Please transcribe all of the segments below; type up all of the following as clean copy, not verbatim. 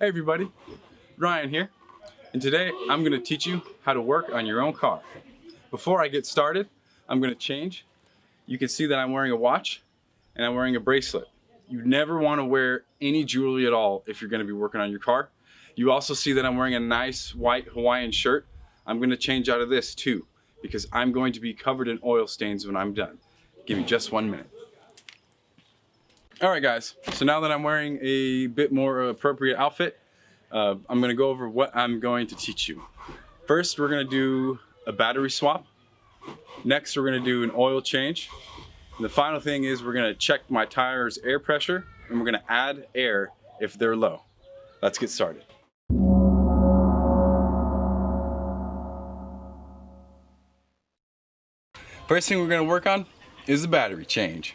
Hey everybody, Ryan here, and today I'm going to teach you how to work on your own car. Before I get started, I'm going to change. You can see that I'm wearing a watch and I'm wearing a bracelet. You never want to wear any jewelry at all if you're going to be working on your car. You also see that I'm wearing a nice white Hawaiian shirt. I'm going to change out of this too because I'm going to be covered in oil stains when I'm done. Give me just 1 minute. Alright guys, so now that I'm wearing a bit more appropriate outfit, I'm going to go over what I'm going to teach you. First, we're going to do a battery swap. Next, we're going to do an oil change. And the final thing is we're going to check my tires' air pressure, and we're going to add air if they're low. Let's get started. First thing we're going to work on is the battery change.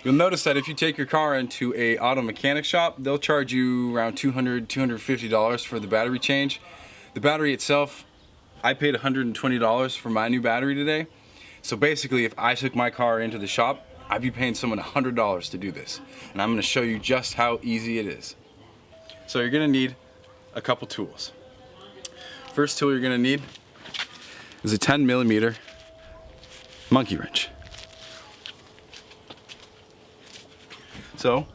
You'll notice that if you take your car into a auto mechanic shop, they'll charge you around $200, $250 for the battery change. The battery itself, I paid $120 for my new battery today. So basically, if I took my car into the shop, I'd be paying someone $100 to do this. And I'm going to show you just how easy it is. So you're going to need a couple tools. First tool you're going to need is a 10mm monkey wrench. So,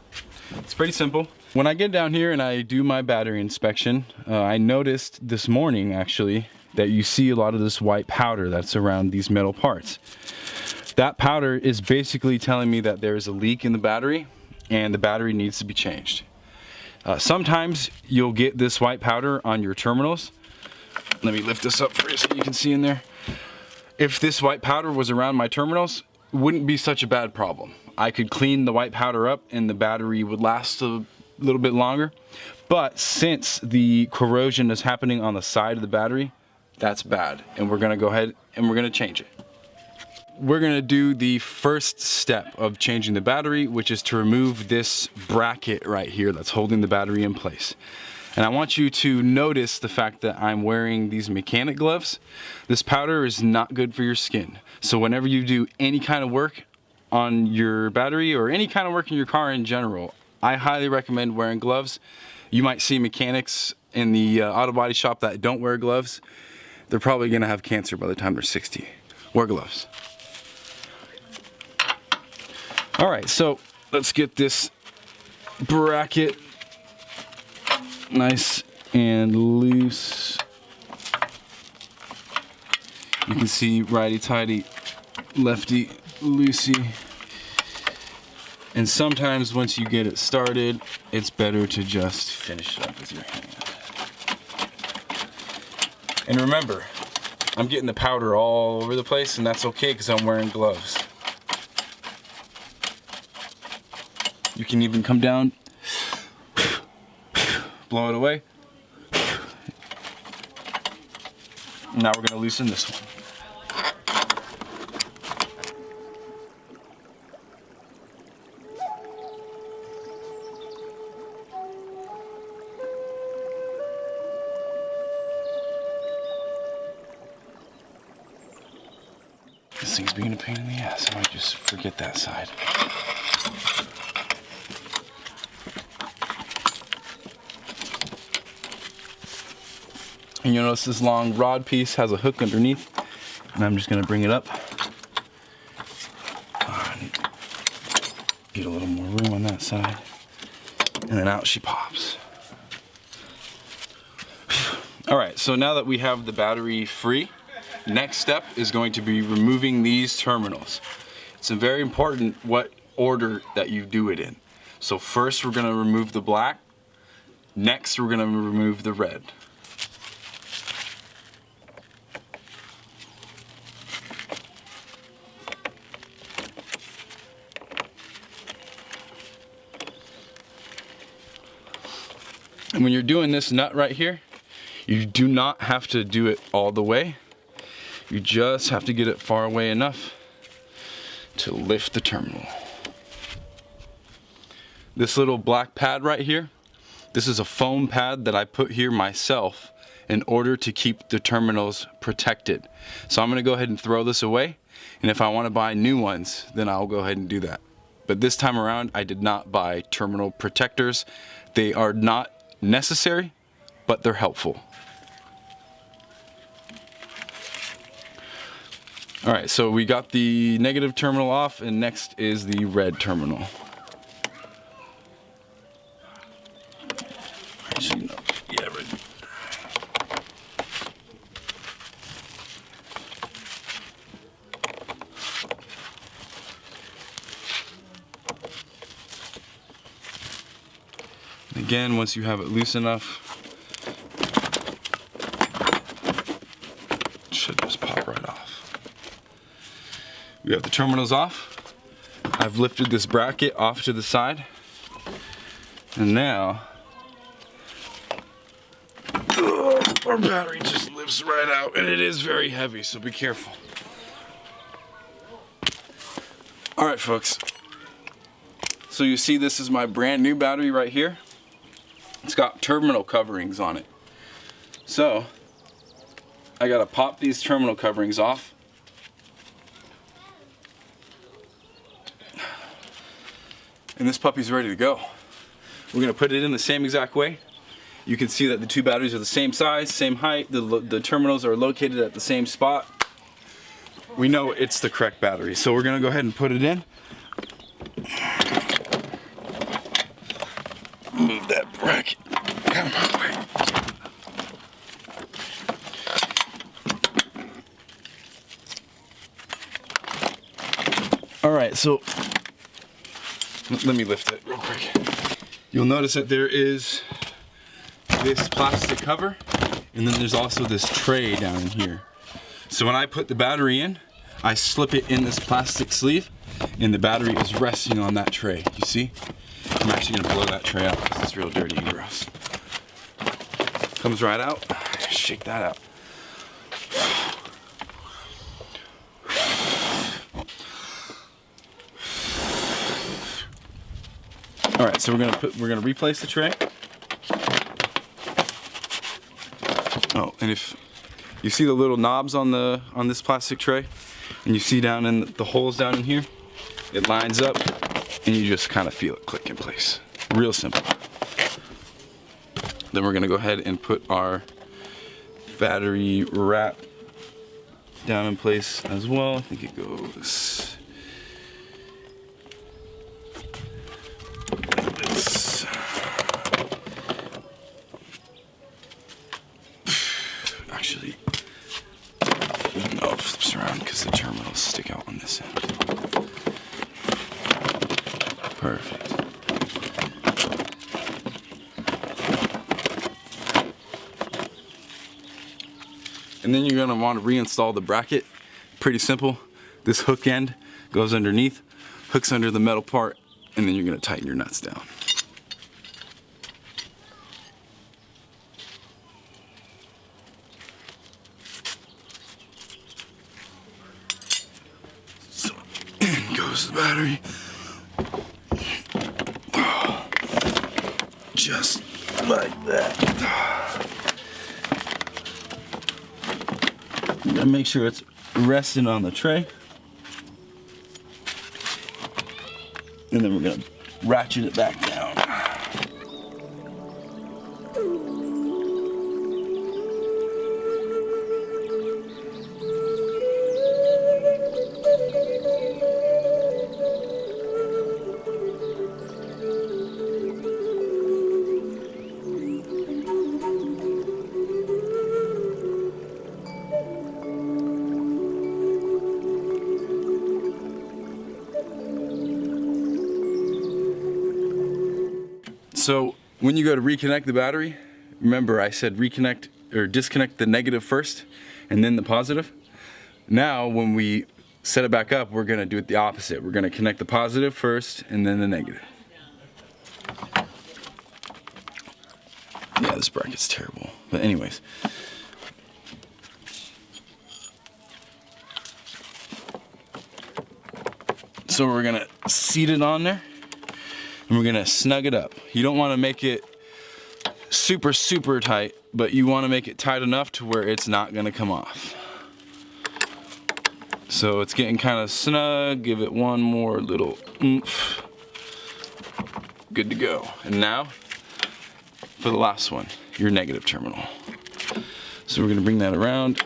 it's pretty simple. When I get down here and I do my battery inspection, I noticed this morning actually that you see a lot of this white powder that's around these metal parts. That powder is basically telling me that there's a leak in the battery and the battery needs to be changed. Sometimes you'll get this white powder on your terminals. Let me lift this up for you so you can see in there. If this white powder was around my terminals, it wouldn't be such a bad problem. I could clean the white powder up and the battery would last a little bit longer. But since the corrosion is happening on the side of the battery, that's bad. And we're gonna go ahead and we're gonna change it. We're gonna do the first step of changing the battery, which is to remove this bracket right here that's holding the battery in place. And I want you to notice the fact that I'm wearing these mechanic gloves. This powder is not good for your skin. So whenever you do any kind of work on your battery or any kind of work in your car in general, I highly recommend wearing gloves. You might see mechanics in the auto body shop that don't wear gloves. They're probably gonna have cancer by the time they're 60. Wear gloves. All right, so let's get this bracket nice and loose. You can see righty-tighty, lefty-loosey. And sometimes once you get it started, it's better to just finish it up with your hand. And remember, I'm getting the powder all over the place, and that's okay because I'm wearing gloves. You can even come down, blow it away. Now we're going to loosen this one. This thing's being a pain in the ass. I might just forget that side. And you'll notice this long rod piece has a hook underneath, and I'm just going to bring it up. I need to get a little more room on that side, and then out she pops. Alright, so now that we have the battery free, next step is going to be removing these terminals. It's very important what order that you do it in. So first we're going to remove the black, next we're going to remove the red. And when you're doing this nut right here, you do not have to do it all the way. You just have to get it far away enough to lift the terminal. This little black pad right here, this is a foam pad that I put here myself in order to keep the terminals protected. So I'm gonna go ahead and throw this away, and if I wanna buy new ones, then I'll go ahead and do that. But this time around, I did not buy terminal protectors. They are not necessary, but they're helpful. All right, so we got the negative terminal off, and next is the red terminal. Actually, no. Yeah, right. Again, once you have it loose enough, it should just pop right off. We have the terminals off. I've lifted this bracket off to the side. And now, our battery just lifts right out, and it is very heavy, so be careful. All right, folks. So you see this is my brand new battery right here. It's got terminal coverings on it. So, I gotta pop these terminal coverings off. And this puppy's ready to go. We're gonna put it in the same exact way. You can see that the two batteries are the same size, same height. The terminals are located at the same spot. We know it's the correct battery. So we're gonna go ahead and put it in. Move that bracket out of my way. All right, so let me lift it real quick. You'll notice that there is this plastic cover, and then there's also this tray down in here. So when I put the battery in, I slip it in this plastic sleeve, and the battery is resting on that tray. You see? I'm actually gonna blow that tray out because it's real dirty and gross. Comes right out. Shake that out. All right, so we're gonna replace the tray. Oh, and if you see the little knobs on this plastic tray, and you see down in the holes down in here, it lines up, and you just kind of feel it click in place. Real simple. Then we're gonna go ahead and put our battery wrap down in place as well. I think it goes like this. Actually, no, it flips around because the terminals stick out on this end. Perfect. And then you're gonna want to reinstall the bracket. Pretty simple. This hook end goes underneath, hooks under the metal part, and then you're gonna tighten your nuts down. So, in goes the battery. Just like that. I'm gonna make sure it's resting on the tray. And then we're gonna ratchet it back down. So when you go to reconnect the battery, remember I said reconnect or disconnect the negative first and then the positive. Now when we set it back up, we're gonna do it the opposite. We're gonna connect the positive first and then the negative. Yeah, this bracket's terrible. But anyways. So we're gonna seat it on there. And we're gonna snug it up. You don't wanna make it super, super tight, but you wanna make it tight enough to where it's not gonna come off. So it's getting kind of snug. Give it one more little oomph. Good to go. And now, for the last one, your negative terminal. So we're gonna bring that around.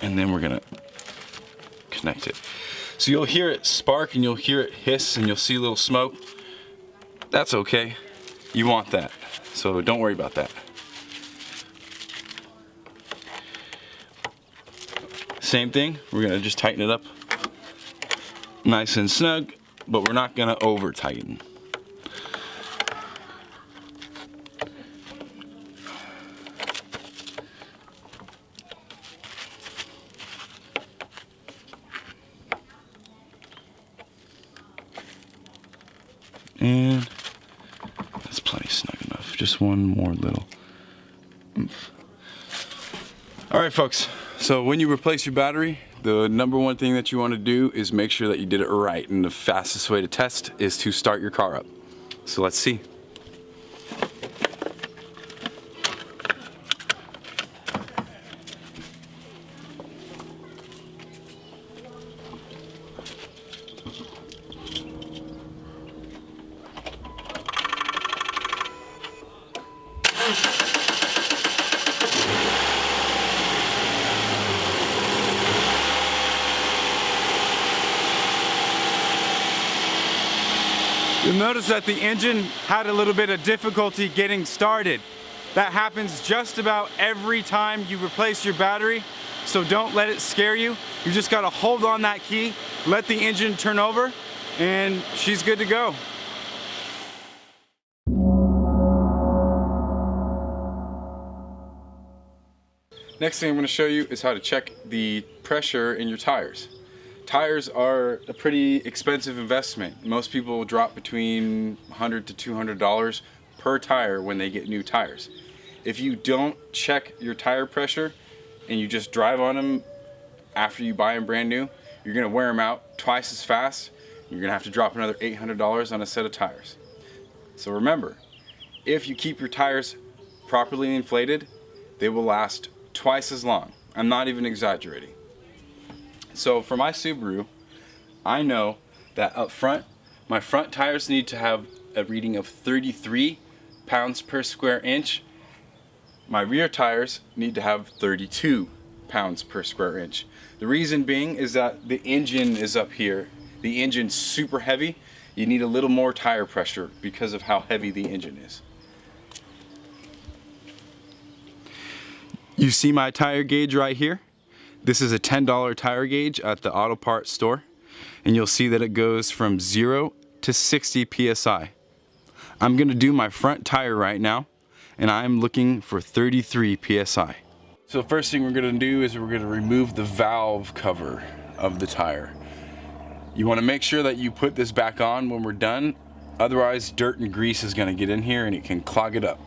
And then we're gonna connect it. So you'll hear it spark and you'll hear it hiss and you'll see a little smoke. That's okay. You want that. So don't worry about that. Same thing, we're gonna just tighten it up nice and snug, but we're not gonna over tighten. And that's plenty snug enough. Just one more little oomph. All right, folks. So when you replace your battery, the number one thing that you want to do is make sure that you did it right. And the fastest way to test is to start your car up. So let's see. You'll notice that the engine had a little bit of difficulty getting started. That happens just about every time you replace your battery, so don't let it scare you. You just gotta hold on that key, let the engine turn over, and she's good to go. Next thing I'm gonna show you is how to check the pressure in your tires. Tires are a pretty expensive investment. Most people drop between $100 to $200 per tire when they get new tires. If you don't check your tire pressure and you just drive on them after you buy them brand new, you're gonna wear them out twice as fast. You're gonna have to drop another $800 on a set of tires. So remember, if you keep your tires properly inflated, they will last twice as long. I'm not even exaggerating. So for my Subaru, I know that up front, my front tires need to have a reading of 33 pounds per square inch. My rear tires need to have 32 pounds per square inch. The reason being is that the engine is up here. The engine's super heavy. You need a little more tire pressure because of how heavy the engine is. You see my tire gauge right here? This is a $10 tire gauge at the auto parts store, and you'll see that it goes from 0 to 60 PSI. I'm gonna do my front tire right now, and I'm looking for 33 PSI. So first thing we're gonna do is we're gonna remove the valve cover of the tire. You wanna make sure that you put this back on when we're done, otherwise dirt and grease is gonna get in here and it can clog it up.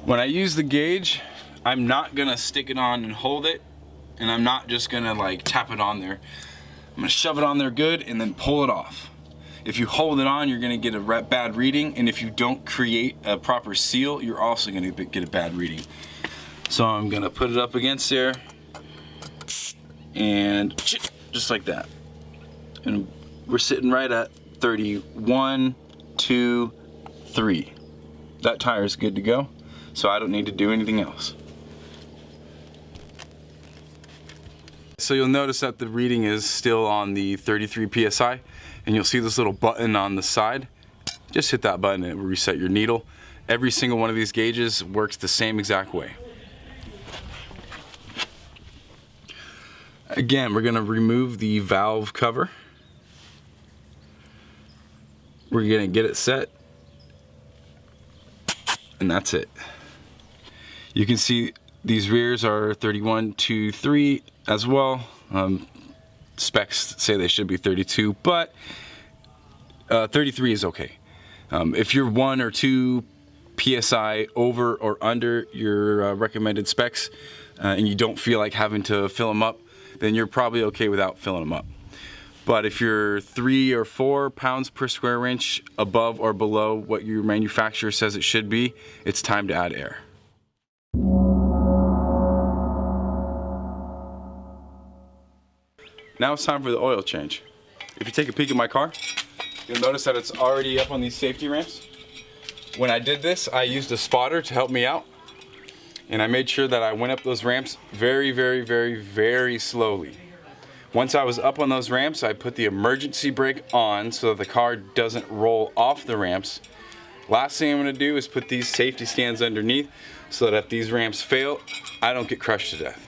When I use the gauge, I'm not gonna stick it on and hold it, and I'm not just gonna like tap it on there. I'm gonna shove it on there good and then pull it off. If you hold it on, you're gonna get a bad reading, and if you don't create a proper seal, you're also gonna get a bad reading. So I'm gonna put it up against there, and just like that. And we're sitting right at 31, 2, 3. That tire is good to go, so I don't need to do anything else. So you'll notice that the reading is still on the 33 PSI, and you'll see this little button on the side. Just hit that button and it will reset your needle. Every single one of these gauges works the same exact way. Again, we're gonna remove the valve cover. We're gonna get it set, and that's it. You can see these rears are 31, 2, 3 as well. Specs say they should be 32, but 33 is okay. If you're 1 or 2 PSI over or under your recommended specs, and you don't feel like having to fill them up, then you're probably okay without filling them up. But if you're 3 or 4 pounds per square inch above or below what your manufacturer says it should be, it's time to add air. Now it's time for the oil change. if you take a peek at my car, you'll notice that it's already up on these safety ramps. When I did this, I used a spotter to help me out, and I made sure that I went up those ramps very, very, very, very slowly. Once I was up on those ramps, I put the emergency brake on so that the car doesn't roll off the ramps. Last thing I'm going to do is put these safety stands underneath so that if these ramps fail, I don't get crushed to death.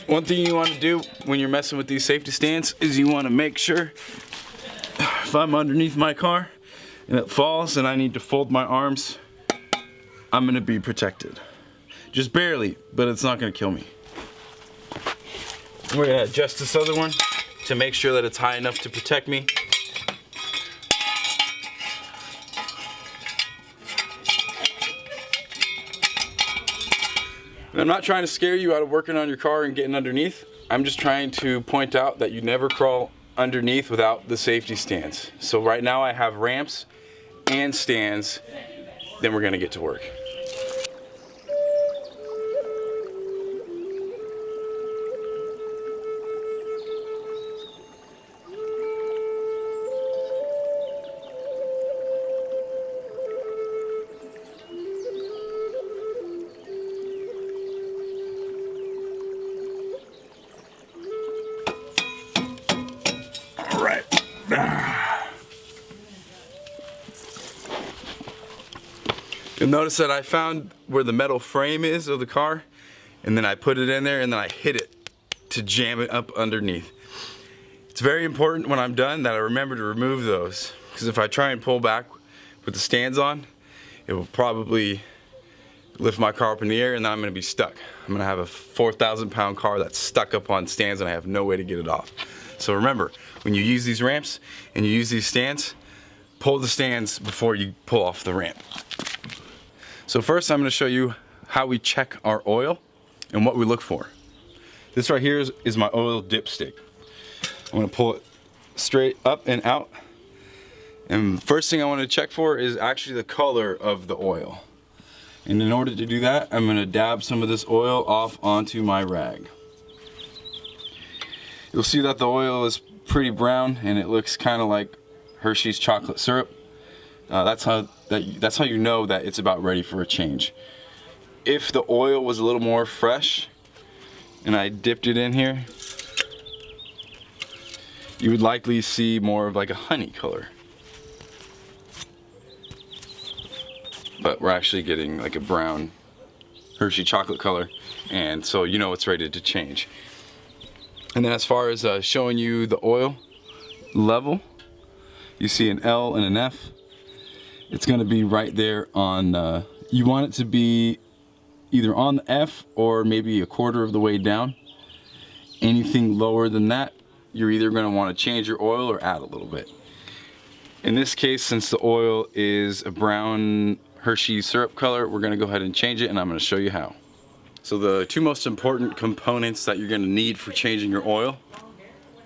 One thing you want to do when you're messing with these safety stands is you want to make sure if I'm underneath my car and it falls and I need to fold my arms, I'm going to be protected. Just barely, but it's not going to kill me. We're going to adjust this other one to make sure that it's high enough to protect me. I'm not trying to scare you out of working on your car and getting underneath. I'm just trying to point out that you never crawl underneath without the safety stands. So right now I have ramps and stands, then we're gonna get to work. You'll notice that I found where the metal frame is of the car, and then I put it in there and then I hit it to jam it up underneath. It's very important when I'm done that I remember to remove those, because if I try and pull back with the stands on, it will probably lift my car up in the air and then I'm going to be stuck. I'm going to have a 4,000-pound car that's stuck up on stands and I have no way to get it off. So remember, when you use these ramps and you use these stands, pull the stands before you pull off the ramp. So first I'm going to show you how we check our oil and what we look for. This right here is my oil dipstick. I'm going to pull it straight up and out. And first thing I want to check for is actually the color of the oil. And in order to do that, I'm going to dab some of this oil off onto my rag. You'll see that the oil is pretty brown and it looks kind of like Hershey's chocolate syrup. That's how you know that it's about ready for a change. If the oil was a little more fresh and I dipped it in here, you would likely see more of like a honey color. But we're actually getting like a brown Hershey chocolate color, and so you know it's ready to change. And then as far as showing you the oil level, you see an L and an F. It's going to be right there on, you want it to be either on the F or maybe a quarter of the way down. Anything lower than that, you're either going to want to change your oil or add a little bit. In this case, since the oil is a brown Hershey syrup color, we're going to go ahead and change it, and I'm going to show you how. So the two most important components that you're going to need for changing your oil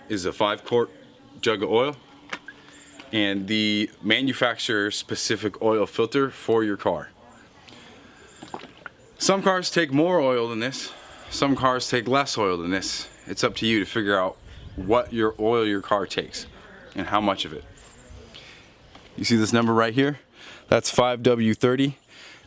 is a 5-quart jug of oil and the manufacturer specific oil filter for your car. Some cars take more oil than this, some cars take less oil than this. It's up to you to figure out what your oil your car takes and how much of it. You see this number right here? That's 5W30.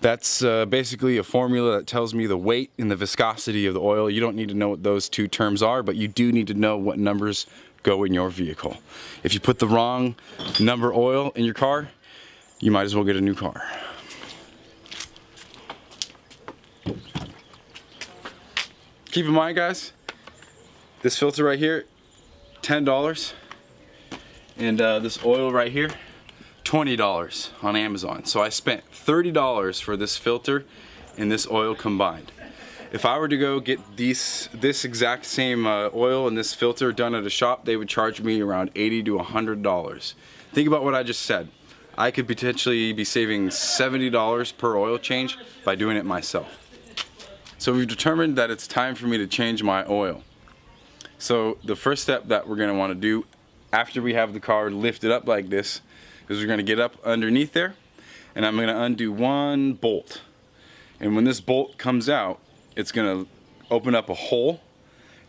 That's basically a formula that tells me the weight and the viscosity of the oil. You don't need to know what those two terms are, but you do need to know what numbers go in your vehicle. If you put the wrong number oil in your car, you might as well get a new car. Keep in mind, guys, this filter right here, $10, and this oil right here, $20 on Amazon. So I spent $30 for this filter and this oil combined. If I were to go get this exact same oil and this filter done at a shop, they would charge me around $80 to $100. Think about what I just said. I could potentially be saving $70 per oil change by doing it myself. So we've determined that it's time for me to change my oil. So the first step that we're going to want to do after we have the car lifted up like this is we're gonna get up underneath there and I'm gonna undo one bolt. And when this bolt comes out, it's gonna open up a hole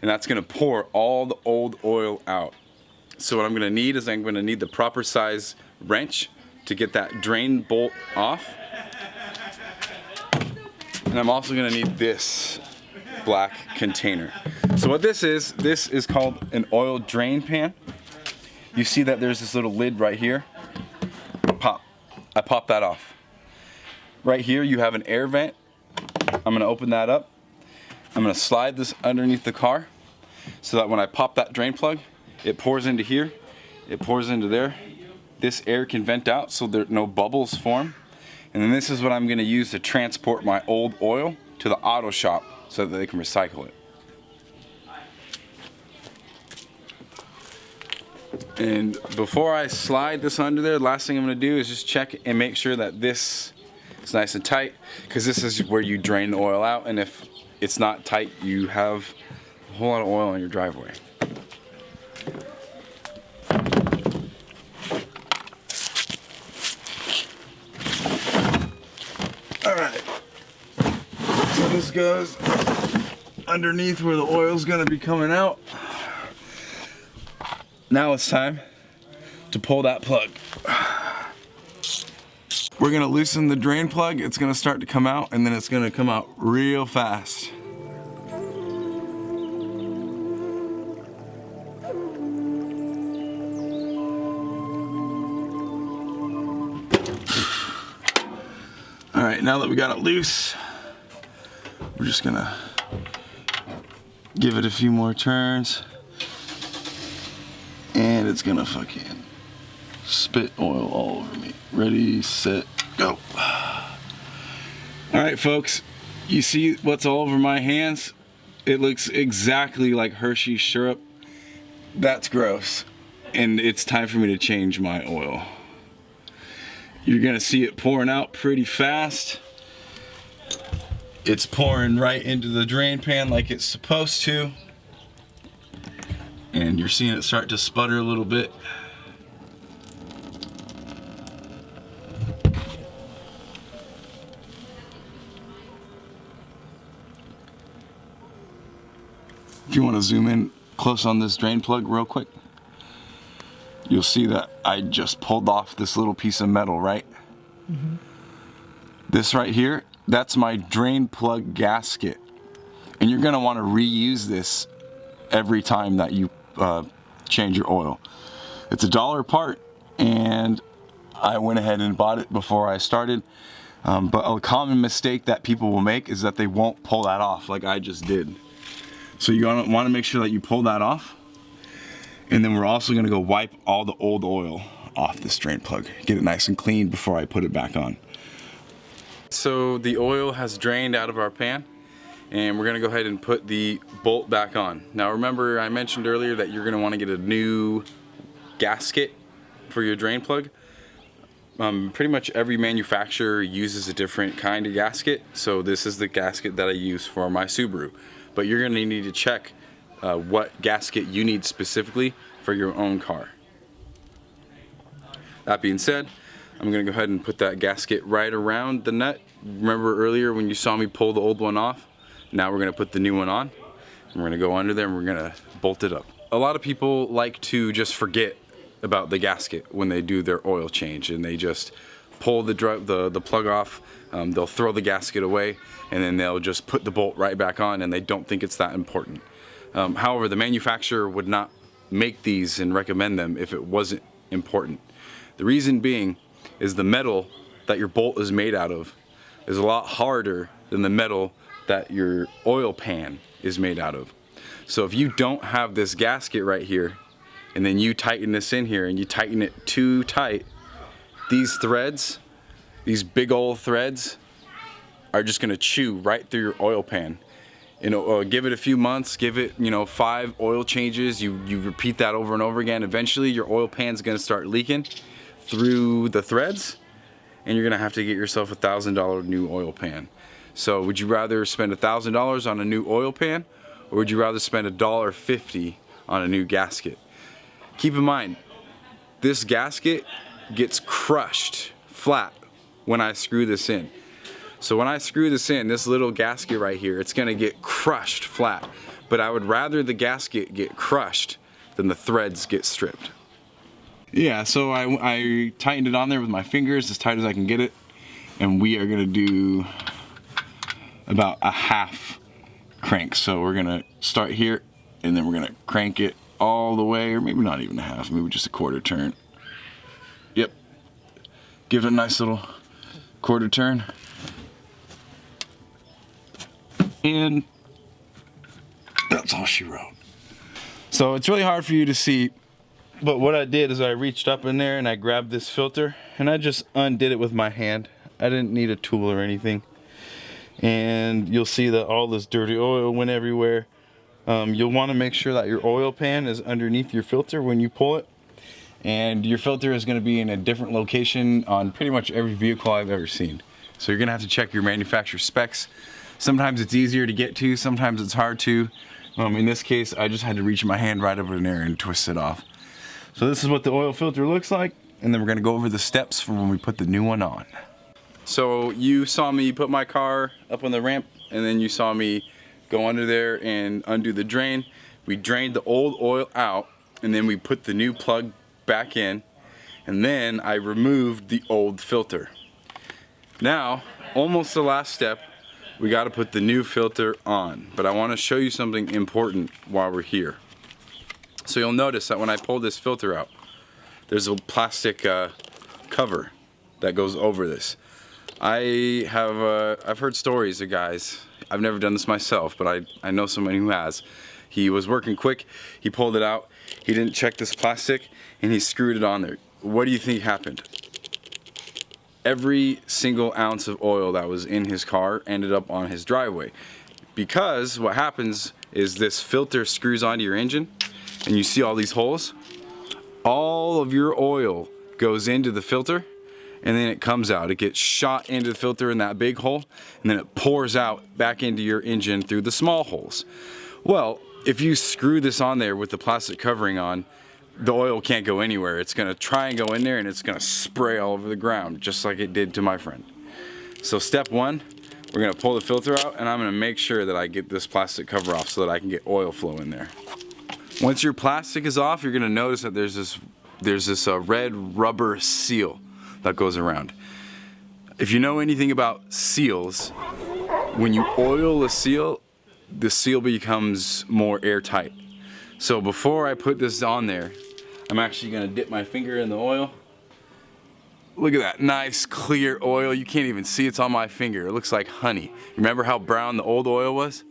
and that's gonna pour all the old oil out. So what I'm gonna need is I'm gonna need the proper size wrench to get that drain bolt off. And I'm also gonna need this black container. So what this is called an oil drain pan. You see that there's this little lid right here. I pop that off. Right here you have an air vent. I'm gonna open that up. I'm gonna slide this underneath the car so that when I pop that drain plug, it pours into here, it pours into there. This air can vent out so there no bubbles form. And then this is what I'm gonna use to transport my old oil to the auto shop so that they can recycle it. And before I slide this under there, the last thing I'm gonna do is just check and make sure that this is nice and tight, because this is where you drain the oil out, and if it's not tight, you have a whole lot of oil on your driveway. Alright, so this goes underneath where the oil's gonna be coming out. Now it's time to pull that plug. We're gonna loosen the drain plug. It's gonna start to come out, and then it's gonna come out real fast. All right, now that we got it loose, we're just gonna give it a few more turns. And it's gonna fucking spit oil all over me. Ready, set, go. All right, folks, you see what's all over my hands? It looks exactly like Hershey's syrup. That's gross. And it's time for me to change my oil. You're gonna see it pouring out pretty fast. It's pouring right into the drain pan like it's supposed to. And you're seeing it start to sputter a little bit. If you want to zoom in close on this drain plug real quick, you'll see that I just pulled off this little piece of metal, right? Mm-hmm. This right here, that's my drain plug gasket. And you're gonna want to reuse this every time that you change your oil. It's $1 a part, and I went ahead and bought it before I started. But a common mistake that people will make is that they won't pull that off like I just did. So you want to make sure that you pull that off. And then we're also going to go wipe all the old oil off this drain plug. Get it nice and clean before I put it back on. So the oil has drained out of our pan, and we're gonna go ahead and put the bolt back on. Now remember, I mentioned earlier that you're gonna wanna get a new gasket for your drain plug. Pretty much every manufacturer uses a different kind of gasket, so this is the gasket that I use for my Subaru. But you're gonna need to check what gasket you need specifically for your own car. That being said, I'm gonna go ahead and put that gasket right around the nut. Remember earlier when you saw me pull the old one off? Now we're gonna put the new one on. We're gonna go under there and we're gonna bolt it up. A lot of people like to just forget about the gasket when they do their oil change, and they just pull the plug off. They'll throw the gasket away, and then they'll just put the bolt right back on, and they don't think it's that important. However, the manufacturer would not make these and recommend them if it wasn't important. The reason being is the metal that your bolt is made out of is a lot harder than the metal that your oil pan is made out of. So if you don't have this gasket right here, and then you tighten this in here and you tighten it too tight, these threads, these big old threads, are just gonna chew right through your oil pan. Give it a few months, give it 5 oil changes, you repeat that over and over again. Eventually your oil pan's gonna start leaking through the threads, and you're gonna have to get yourself a $1,000 new oil pan. So would you rather spend $1,000 on a new oil pan, or would you rather spend $1.50 on a new gasket? Keep in mind, this gasket gets crushed flat when I screw this in. So when I screw this in, this little gasket right here, it's gonna get crushed flat. But I would rather the gasket get crushed than the threads get stripped. Yeah, so I tightened it on there with my fingers as tight as I can get it. And we are gonna do about a half crank. So we're gonna start here and then we're gonna crank it all the way, or maybe not even a half, maybe just a quarter turn. Yep, give it a nice little quarter turn. And that's all she wrote. So it's really hard for you to see, but what I did is I reached up in there and I grabbed this filter and I just undid it with my hand. I didn't need a tool or anything. And you'll see that all this dirty oil went everywhere. You'll want to make sure that your oil pan is underneath your filter when you pull it. And your filter is going to be in a different location on pretty much every vehicle I've ever seen. So you're going to have to check your manufacturer specs. Sometimes it's easier to get to, sometimes it's hard to. In this case, I just had to reach my hand right over there and twist it off. So this is what the oil filter looks like, and then we're going to go over the steps for when we put the new one on. So you saw me put my car up on the ramp, and then you saw me go under there and undo the drain. We drained the old oil out, and then we put the new plug back in, and then I removed the old filter. Now, almost the last step, we got to put the new filter on, but I want to show you something important while we're here. So you'll notice that when I pull this filter out, there's a plastic cover that goes over this. I've heard stories of guys, I've never done this myself, but I know somebody who has. He was working quick, he pulled it out, he didn't check this plastic, and he screwed it on there. What do you think happened? Every single ounce of oil that was in his car ended up on his driveway. Because what happens is this filter screws onto your engine, and you see all these holes. All of your oil goes into the filter, and then it comes out. It gets shot into the filter in that big hole, and then it pours out back into your engine through the small holes. Well, if you screw this on there with the plastic covering on, the oil can't go anywhere. It's gonna try and go in there and it's gonna spray all over the ground, just like it did to my friend. So step one, we're gonna pull the filter out, and I'm gonna make sure that I get this plastic cover off so that I can get oil flow in there. Once your plastic is off, you're gonna notice that there's this red rubber seal that goes around. If you know anything about seals, when you oil a seal, the seal becomes more airtight. So before I put this on there, I'm actually gonna dip my finger in the oil. Look at that nice clear oil. You can't even see it's on my finger. It looks like honey. Remember how brown the old oil was?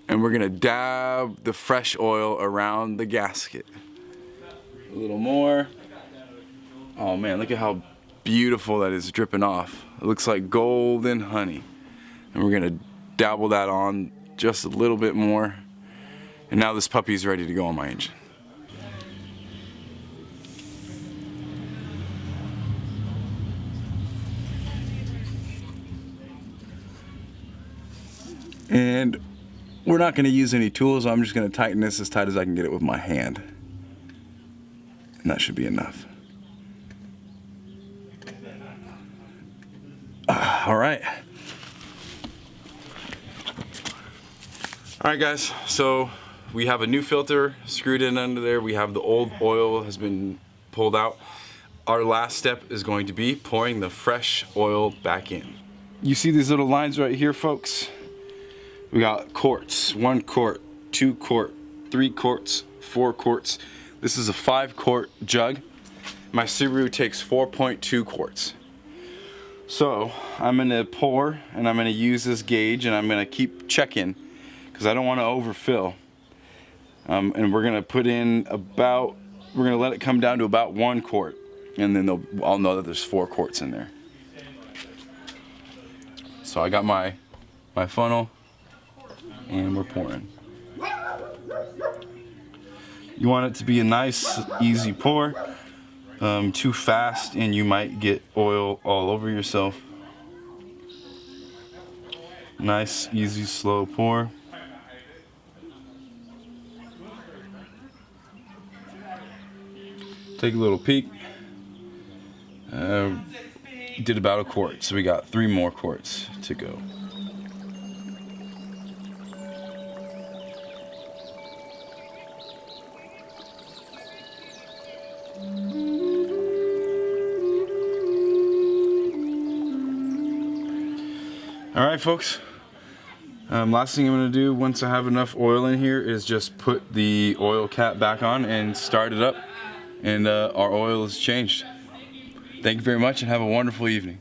And we're gonna dab the fresh oil around the gasket. A little more. Oh man, look at how beautiful that is dripping off. It looks like golden honey. And we're gonna dabble that on just a little bit more. And now this puppy's ready to go on my engine. And we're not going to use any tools. I'm just going to tighten this as tight as I can get it with my hand. And that should be enough. All right. All right, guys. So we have a new filter screwed in under there. We have the old oil has been pulled out. Our last step is going to be pouring the fresh oil back in. You see these little lines right here, folks? We got quarts, 1 quart, 2 quart, 3 quarts, 4 quarts. This is a 5 quart jug. My Subaru takes 4.2 quarts. So I'm gonna pour and I'm gonna use this gauge and I'm gonna keep checking because I don't wanna overfill. And we're gonna put in we're gonna let it come down to about 1 quart, and then I'll know that there's 4 quarts in there. So I got my funnel and we're pouring. You want it to be a nice, easy pour. Too fast and you might get oil all over yourself. Nice, easy, slow pour. Take a little peek. Did about a quart, so we got 3 more quarts to go. Alright folks, last thing I'm going to do once I have enough oil in here is just put the oil cap back on and start it up, and our oil is changed. Thank you very much and have a wonderful evening.